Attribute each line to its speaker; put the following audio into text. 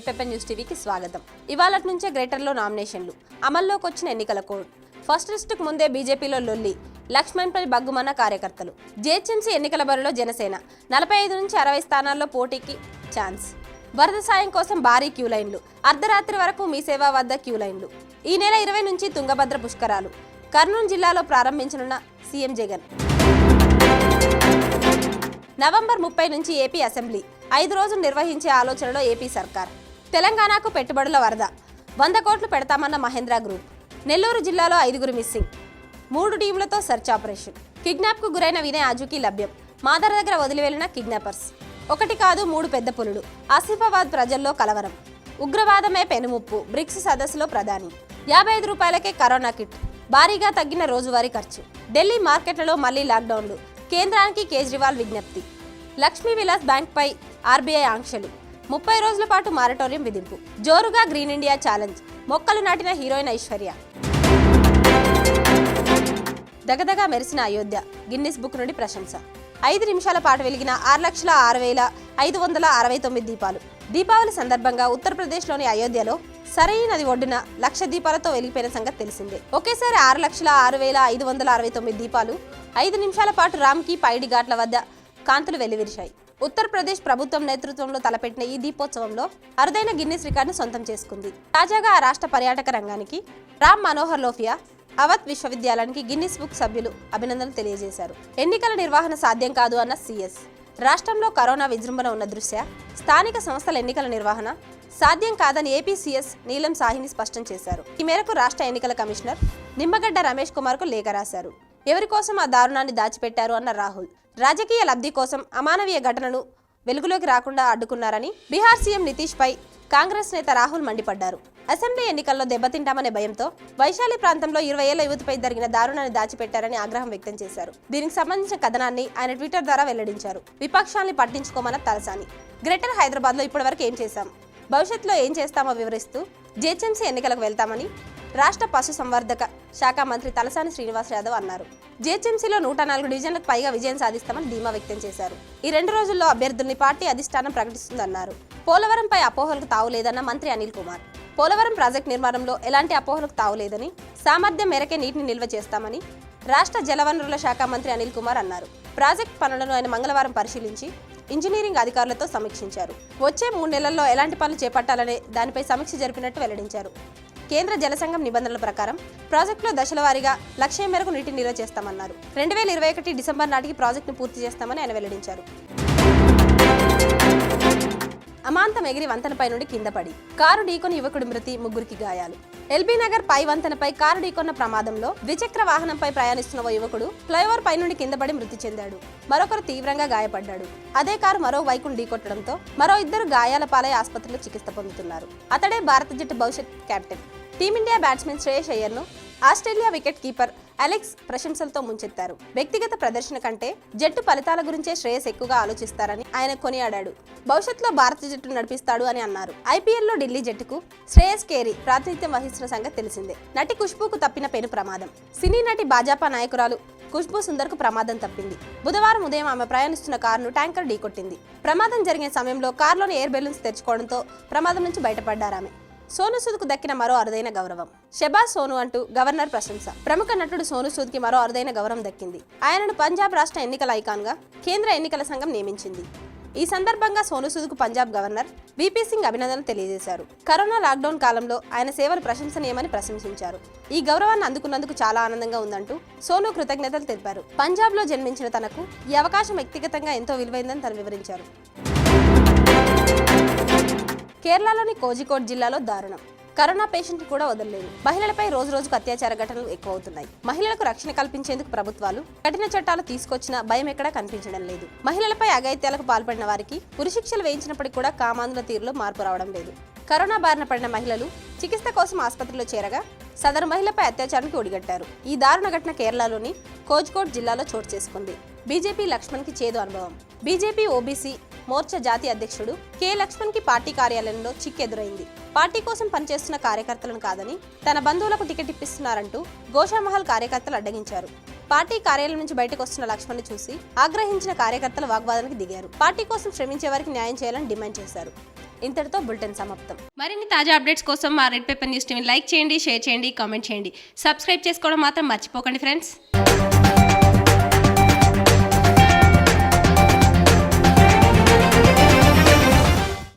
Speaker 1: Red pepper news టీవీకి స్వాగతం. ఇవాళటి నుంచే గ్రేటర్లో నామినేషన్లు. అమల్లోకి వచ్చిన ఎన్నికల కోడ్. ఫస్ట్ లిస్టుకు ముందే బీజేపీలో లొల్లి. లక్ష్మణ్పై బగ్గుమన్న కార్యకర్తలు. జీహెచ్ఎంసీ ఎన్నికల బరిలో జనసేన 45 నుంచి 60 స్థానాల్లో పోటీకి ఛాన్స్. వరద సాయం కోసం భారీ క్యూ లైన్లు. అర్ధరాత్రి వరకు మీ సేవ వద్ద క్యూ లైన్లు. ఈ నెల 20 నుంచి తుంగభద్ర పుష్కరాలు. కర్నూలు జిల్లాలో ప్రారంభించనున్న సీఎం జగన్. నవంబర్ 30 నుంచి ఏపీ అసెంబ్లీ 5 రోజులు నిర్వహించే ఆలోచనలో ఏపీ సర్కార్. తెలంగాణకు పెట్టుబడుల వరద. 100 కోట్లు పెడతామన్న మహేంద్ర గ్రూప్. నెల్లూరు జిల్లాలో 5 మిస్సింగ్. 3 టీంలతో సెర్చ్ ఆపరేషన్. కిడ్నాప్కు గురైన వినయ్ ఆజుకి లభ్యం. మాదర్ దగ్గర వదిలివెళ్లిన కిడ్నాపర్స్. 1 కాదు 3 పెద్ద పులులు. ఆసిఫాబాద్ ప్రజల్లో కలవరం. ఉగ్రవాదమే పెనుముప్పు. బ్రిక్స్ సదస్సులో ప్రధాని. 55 రూపాయలకే కరోనా కిట్. భారీగా తగ్గిన రోజువారీ ఖర్చు. ఢిల్లీ మార్కెట్లలో మళ్లీ లాక్డౌన్లు. కేంద్రానికి కేజ్రీవాల్ విజ్ఞప్తి. లక్ష్మీ విలాస్ బ్యాంక్పై ఆర్బీఐ ఆంక్షలు. 30 రోజుల పాటు మారటోరియం విధింపు. జోరుగా గ్రీన్ ఇండియా ఛాలెంజ్. మొక్కలు నాటిన హీరోయిన్ ఐశ్వర్య. దగదగా మెరిసిన అయోధ్య. గిన్నిస్ బుక్ నుండి ప్రశంస. 5 నిమిషాల పాటు వెలిగిన 6,06,569 దీపాలు. దీపావళి సందర్భంగా ఉత్తరప్రదేశ్లోని అయోధ్యలో సరయూ నది ఒడ్డున 1,00,000 దీపాలతో వెలిగిపోయిన సంగతి తెలిసిందే. ఒకేసారి 6,06,569 దీపాలు 5 నిమిషాల పాటు రామ్కి పైడి ఘాట్ల వద్ద కాంతులు వెల్లివిరిశాయి. ఉత్తరప్రదేశ్ ప్రభుత్వం నేతృత్వంలో తలపెట్టిన ఈ దీపోత్సవంలో అరుదైన గిన్నిస్ రికార్డును సొంతం చేసుకుంది. తాజాగా ఆ రాష్ట్ర పర్యాటక రంగానికి రామ్ మనోహర్ లోహియా అవధ్ విశ్వవిద్యాలయానికి గిన్నిస్ బుక్ సభ్యులు అభినందనలు తెలియజేశారు. ఎన్నికల నిర్వహణ సాధ్యం కాదు అన్న సీఎస్. రాష్ట్రంలో కరోనా విజృంభణ ఉన్న దృష్ట్యా స్థానిక సంస్థల ఎన్నికల నిర్వహణ సాధ్యం కాదని ఏపీ సీఎస్ నీలం సాహ్ని స్పష్టం చేశారు. ఈ మేరకు రాష్ట్ర ఎన్నికల కమిషనర్ నిమ్మగడ్డ రమేష్ కుమార్కు లేఖ రాశారు. ఎవరి కోసం ఆ దారుణాన్ని దాచిపెట్టారు అన్న రాహుల్. రాజకీయ లబ్ధి కోసం అమానవీయ ఘటనను వెలుగులోకి రాకుండా అడ్డుకున్నారని బీహార్ సీఎం నితీష్ పై కాంగ్రెస్ నేత రాహుల్ మండిపడ్డారు. అసెంబ్లీ ఎన్నికల్లో దెబ్బతింటామనే భయంతో వైశాలి ప్రాంతంలో 20 ఏళ్ల యువతిపై జరిగిన దారుణాన్ని దాచిపెట్టారని ఆగ్రహం వ్యక్తం చేశారు. దీనికి సంబంధించిన కథనాన్ని ఆయన ట్విట్టర్ ద్వారా వెల్లడించారు. విపక్షాల్ని పట్టించుకోమన్న తలసాని. గ్రేటర్ హైదరాబాద్లో ఇప్పటివరకు ఏం చేశాం, భవిష్యత్తులో ఏం చేస్తామో వివరిస్తూ జీహెచ్ఎంసీ ఎన్నికలకు వెళ్తామని రాష్ట్ర పశు సంవర్ధక శాఖ మంత్రి తలసాని శ్రీనివాస్ యాదవ్ అన్నారు. జీహెచ్ఎంసీలో 104 డివిజన్లకు పైగా విజయం సాధిస్తామని ధీమా వ్యక్తం చేశారు. ఈ 2 రోజుల్లో అభ్యర్థుల్ని పార్టీ అధిష్టానం ప్రకటిస్తుందన్నారు. పోలవరంపై అపోహలకు తావులేదన్న మంత్రి అనిల్ కుమార్. పోలవరం ప్రాజెక్టు నిర్మాణంలో ఎలాంటి అపోహలకు తావులేదని, సామర్థ్యం మేరకే నీటిని నిల్వ చేస్తామని రాష్ట్ర జలవనరుల శాఖ మంత్రి అనిల్ కుమార్ అన్నారు. ప్రాజెక్టు పనులను ఆయన మంగళవారం పరిశీలించి ఇంజనీరింగ్ అధికారులతో సమీక్షించారు. వచ్చే 3 నెలల్లో ఎలాంటి పనులు చేపట్టాలనే దానిపై సమీక్ష జరిపినట్టు వెల్లడించారు. కేంద్ర జలసంఘం నిబంధనల ప్రకారం ప్రాజెక్టులో దశల వారీగా లక్ష్యం మేరకు నీటిని నిల్వ చేస్తామన్నారు. 2021 డిసెంబర్ నాటికి ప్రాజెక్టును పూర్తి చేస్తామని ఆయన వెల్లడించారు. అమాంతం ఎగిరి వంతెనపై నుండి కింద పడి కారు ఢీకొని యువకుడి మృతి, 3కి గాయాలు. ఎల్బీ నగర్ పై వంతెనపై కారు ఢీకొన్న ప్రమాదంలో ద్విచక్ర వాహనంపై ప్రయాణిస్తున్న ఓ యువకుడు ఫ్లైఓవర్ పై నుండి కింద పడి మృతి చెందాడు. మరొకరు తీవ్రంగా గాయపడ్డాడు. అదే కారు మరో వైపును ఢీకొట్టడంతో మరో 2 గాయాల పాలై ఆసుపత్రిలో చికిత్స పొందుతున్నారు. అతడే భారత జట్టు భవిష్యత్ కెప్టెన్. టీమిండియా బ్యాట్స్మెన్ శ్రేయస్ అయ్యర్ను ఆస్ట్రేలియా వికెట్ కీపర్ అలెక్స్ ప్రశంసలతో ముంచెత్తారు. వ్యక్తిగత ప్రదర్శన కంటే జట్టు ఫలితాల గురించే శ్రేయస్ ఎక్కువగా ఆలోచిస్తారని ఆయన కొనియాడాడు. భవిష్యత్తులో భారత జట్టును నడిపిస్తాడు అని అన్నారు. ఐపీఎల్లో ఢిల్లీ జట్టుకు శ్రేయస్ కేరీ ప్రాతినిధ్యం వహిస్తున్న సంగతి తెలిసిందే. నటి ఖుష్బూకు తప్పిన పెను ప్రమాదం. సినీ నటి భాజపా నాయకురాలు ఖుష్బూ సుందర్కు ప్రమాదం తప్పింది. బుధవారం ఉదయం ఆమె ప్రయాణిస్తున్న కారును ట్యాంకర్ ఢీకొట్టింది. ప్రమాదం జరిగిన సమయంలో కారులోని ఎయిర్ బెలూన్స్ తెరుచుకోవడంతో ప్రమాదం నుంచి బయటపడ్డారామె. సోను సూద్కు దక్కిన మరో అరుదైన గౌరవం. షబాజ్ సోను అంటూ గవర్నర్ ప్రశంస. ప్రముఖ నటుడు సోను సూద్కి మరో అరుదైన గౌరవం దక్కింది. ఆయనను పంజాబ్ రాష్ట్ర ఎన్నికల ఐకాన్గా కేంద్ర ఎన్నికల సంఘం నియమించింది. ఈ సందర్భంగా సోను సూద్కు పంజాబ్ గవర్నర్ వీపీ సింగ్ అభినందనలు తెలియజేశారు. కరోనా లాక్డౌన్ కాలంలో ఆయన సేవలు ప్రశంసనీయమని ప్రశంసించారు. ఈ గౌరవాన్ని అందుకున్నందుకు చాలా ఆనందంగా ఉందంటూ సోను కృతజ్ఞతలు తెలిపారు. పంజాబ్లో జన్మించిన తనకు ఈ అవకాశం వ్యక్తిగతంగా ఎంతో విలువైందని తను వివరించారు. కేరళలోని కోజికోడ్ జిల్లాలో దారుణం. కరోనా పేషెంట్ కూడా వదలలేదు. మహిళలపై రోజు రోజుకు అత్యాచార ఘటనలు ఎక్కువవుతున్నాయి. మహిళలకు రక్షణ కల్పించేందుకు ప్రభుత్వాలు కఠిన చట్టాలు తీసుకొచ్చినా భయం ఎక్కడా కనిపించడం లేదు. మహిళలపై అఘాయిత్యాలకు పాల్పడిన వారికి ఉరిశిక్షలు వేయించినప్పటికీ కూడా కామాంధుల తీరులో మార్పు రావడం లేదు. కరోనా బారిన పడిన మహిళలు చికిత్స కోసం ఆసుపత్రిలో చేరగా సదరు మహిళపై అత్యాచారానికి ఒడిగట్టారు. ఈ దారుణ ఘటన కేరళలోని కోజికోడ్ జిల్లాలో చోటు చేసుకుంది. బీజేపీ లక్ష్మణ్కి చేదు అనుభవం. బీజేపీ ఓబీసీ మోర్చా జాతీయ అధ్యక్షుడు కె లక్ష్మణ్కి పార్టీ కార్యాలయంలో చిక్కెదురైంది. పార్టీ కోసం పనిచేస్తున్న కార్యకర్తలను కాదని తన బంధువులకు టికెట్ ఇప్పిస్తున్నారంటూ గోషామహల్ కార్యకర్తలు అడ్డగించారు. పార్టీ కార్యాలయం నుంచి బయటకు వస్తున్న లక్ష్మణ్ని చూసి ఆగ్రహించిన కార్యకర్తలు వాగ్వాదానికి దిగారు. పార్టీ కోసం శ్రమించే వారికి న్యాయం చేయాలని డిమాండ్ చేశారు. ఇంతటితో బులెటిన్ సమాప్తం. మరిన్ని తాజా అప్డేట్స్ కోసం మా రెడ్ పేపర్ న్యూస్ టీవీని లైక్ చేయండి, షేర్ చేయండి, కామెంట్ చేయండి. సబ్స్క్రైబ్ చేసుకోవడం మాత్రం మర్చిపోకండి ఫ్రెండ్స్.